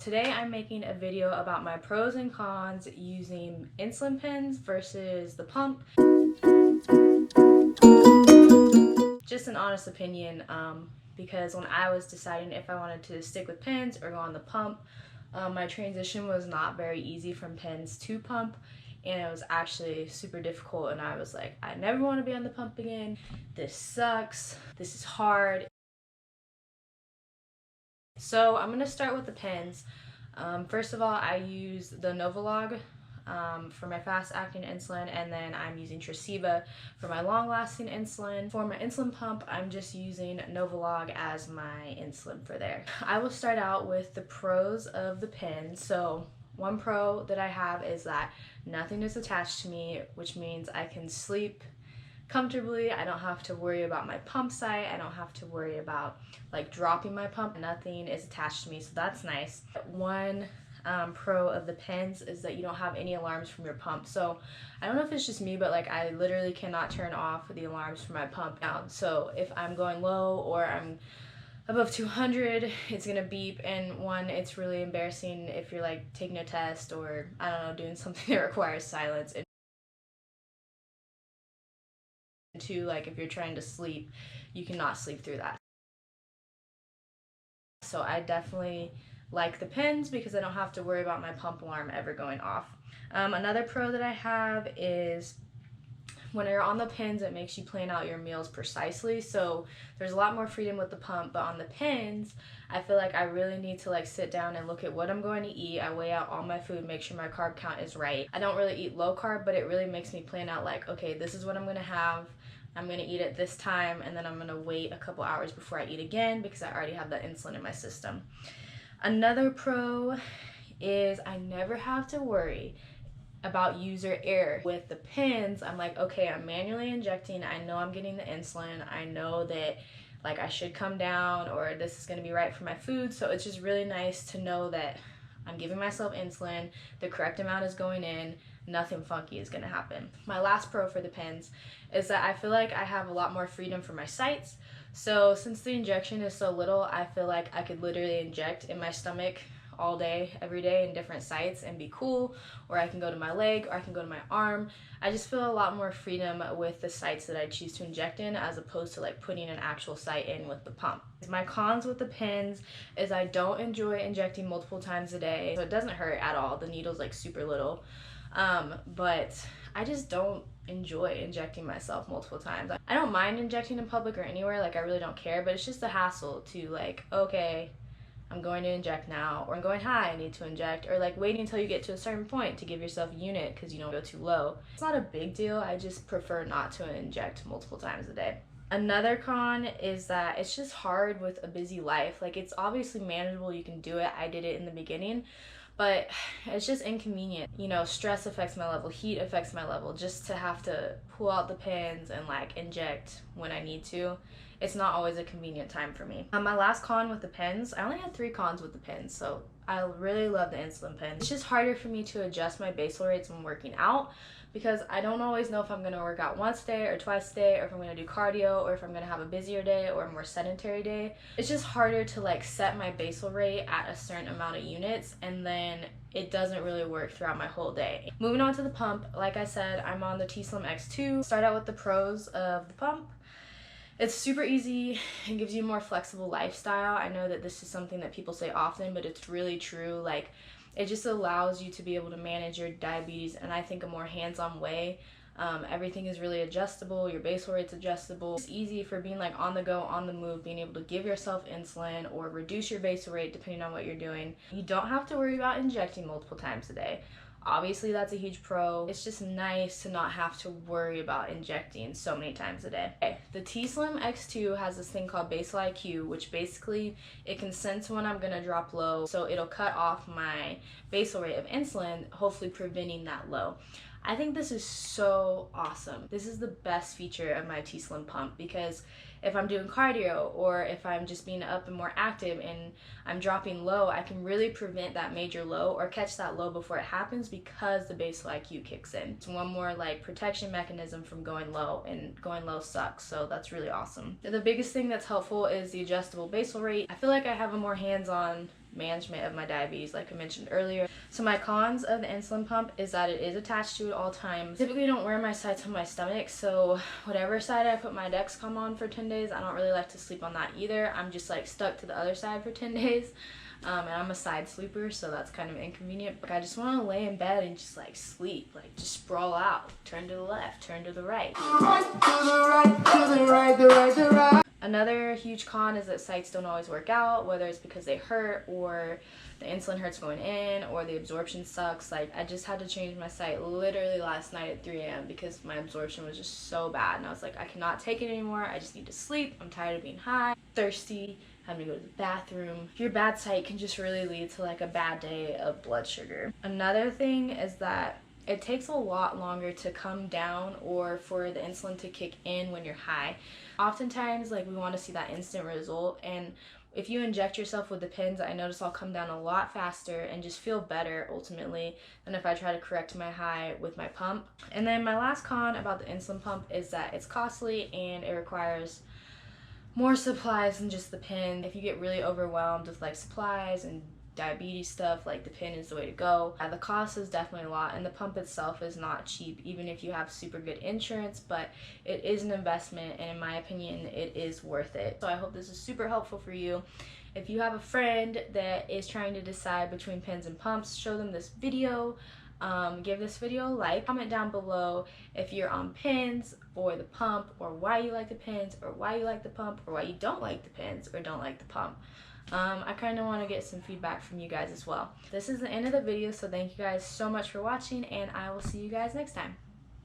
Today I'm making a video about my pros and cons using insulin pens versus the pump. Just an honest opinion, because when I was deciding if I wanted to stick with pens or go on the pump, my transition was not very easy from pens to pump, and it was actually super difficult, and I was like, I never want to be on the pump again. This sucks. This is hard. So I'm going to start with the pens. First of all, I use the Novolog for my fast-acting insulin, and then I'm using Tresiba for my long-lasting insulin. For my insulin pump, I'm just using Novolog as my insulin for there. I will start out with the pros of the pen. So one pro that I have is that nothing is attached to me, which means I can sleep comfortably. I don't have to worry about my pump site. I don't have to worry about like dropping my pump. Nothing is attached to me, so that's nice. One pro of the pens is that you don't have any alarms from your pump. So I don't know if it's just me, but like I literally cannot turn off the alarms from my pump down. So if I'm going low or I'm above 200, it's gonna beep. And one, it's really embarrassing if you're like taking a test or I don't know, doing something that requires silence. And two, like if you're trying to sleep, you cannot sleep through that. So I definitely like the pens because I don't have to worry about my pump alarm ever going off. Another pro that I have is when you're on the pens, it makes you plan out your meals precisely. So there's a lot more freedom with the pump, but on the pens, I feel like I really need to like sit down and look at what I'm going to eat. I weigh out all my food, make sure my carb count is right. I don't really eat low carb, but it really makes me plan out like, okay, this is what I'm going to have. I'm going to eat at this time, and then I'm going to wait a couple hours before I eat again because I already have that insulin in my system. Another pro is I never have to worry about user error. With the pens, I'm like, okay, I'm manually injecting. I know I'm getting the insulin. I know that like I should come down or this is going to be right for my food. So it's just really nice to know that I'm giving myself insulin, the correct amount is going in, nothing funky is going to happen. My last pro for the pens is that I feel like I have a lot more freedom for my sites. So since the injection is so little, I feel like I could literally inject in my stomach all day, every day in different sites and be cool, or I can go to my leg, or I can go to my arm. I just feel a lot more freedom with the sites that I choose to inject in as opposed to like putting an actual site in with the pump. My cons with the pens is I don't enjoy injecting multiple times a day, so it doesn't hurt at all. The needle's like super little, but I just don't enjoy injecting myself multiple times. I don't mind injecting in public or anywhere, like I really don't care, but it's just a hassle to like, okay, I'm going to inject now, or I'm going high, I need to inject, or like waiting until you get to a certain point to give yourself a unit because you don't go too low. It's not a big deal, I just prefer not to inject multiple times a day. Another con is that it's just hard with a busy life. Like it's obviously manageable, you can do it, I did it in the beginning, but it's just inconvenient. You know, stress affects my level, heat affects my level, just to have to pull out the pens and like inject when I need to. It's not always a convenient time for me. My last con with the pens, I only had 3 cons with the pens, so I really love the insulin pen. It's just harder for me to adjust my basal rates when working out because I don't always know if I'm gonna work out once a day or twice a day, or if I'm gonna do cardio, or if I'm gonna have a busier day or a more sedentary day. It's just harder to like set my basal rate at a certain amount of units, and then it doesn't really work throughout my whole day. Moving on to the pump, like I said, I'm on the t:slim X2. Start out with the pros of the pump. It's super easy and gives you a more flexible lifestyle. I know that this is something that people say often, but it's really true. Like, it just allows you to be able to manage your diabetes in, I think, a more hands-on way. Everything is really adjustable. Your basal rate's adjustable. It's easy for being like on the go, on the move, being able to give yourself insulin or reduce your basal rate depending on what you're doing. You don't have to worry about injecting multiple times a day. Obviously, that's a huge pro. It's just nice to not have to worry about injecting so many times a day. Okay, the t:slim X2 has this thing called Basal IQ, which basically it can sense when I'm gonna drop low, so it'll cut off my basal rate of insulin, hopefully preventing that low. I think this is so awesome. This is the best feature of my t:slim pump because if I'm doing cardio or if I'm just being up and more active and I'm dropping low, I can really prevent that major low or catch that low before it happens because the basal IQ kicks in. It's one more like protection mechanism from going low, and going low sucks, so that's really awesome. The biggest thing that's helpful is the adjustable basal rate. I feel like I have a more hands-on management of my diabetes, like I mentioned earlier. So my cons of the insulin pump is that it is attached to at all times. Typically don't wear my sights on my stomach, so whatever side I put my Dexcom on for 10 days, I don't really like to sleep on that either. I'm just like stuck to the other side for 10 days. And I'm a side sleeper, so that's kind of inconvenient. But I just want to lay in bed and just like sleep, like just sprawl out, turn to the left, turn to the right. Another huge con is that sites don't always work out, whether it's because they hurt or the insulin hurts going in or the absorption sucks. Like I just had to change my site literally last night at 3 a.m. because my absorption was just so bad, and I was like, I cannot take it anymore. I just need to sleep. I'm tired of being high, thirsty, having to go to the bathroom. Your bad site can just really lead to like a bad day of blood sugar. Another thing is that it takes a lot longer to come down or for the insulin to kick in when you're high. Oftentimes, like, we want to see that instant result, and if you inject yourself with the pins, I notice I'll come down a lot faster and just feel better ultimately than if I try to correct my high with my pump. And then my last con about the insulin pump is that it's costly and it requires more supplies than just the pin. If you get really overwhelmed with like supplies and diabetes stuff, like the pin is the way to go. The cost is definitely a lot, and the pump itself is not cheap even if you have super good insurance, but it is an investment, and in my opinion it is worth it. So I hope this is super helpful for you. If you have a friend that is trying to decide between pins and pumps, show them this video. Give this video a like. Comment down below if you're on pins or the pump, or why you like the pins or why you like the pump, or why you don't like the pins or don't like the pump. I kind of want to get some feedback from you guys as well. This is the end of the video, so thank you guys so much for watching, and I will see you guys next time.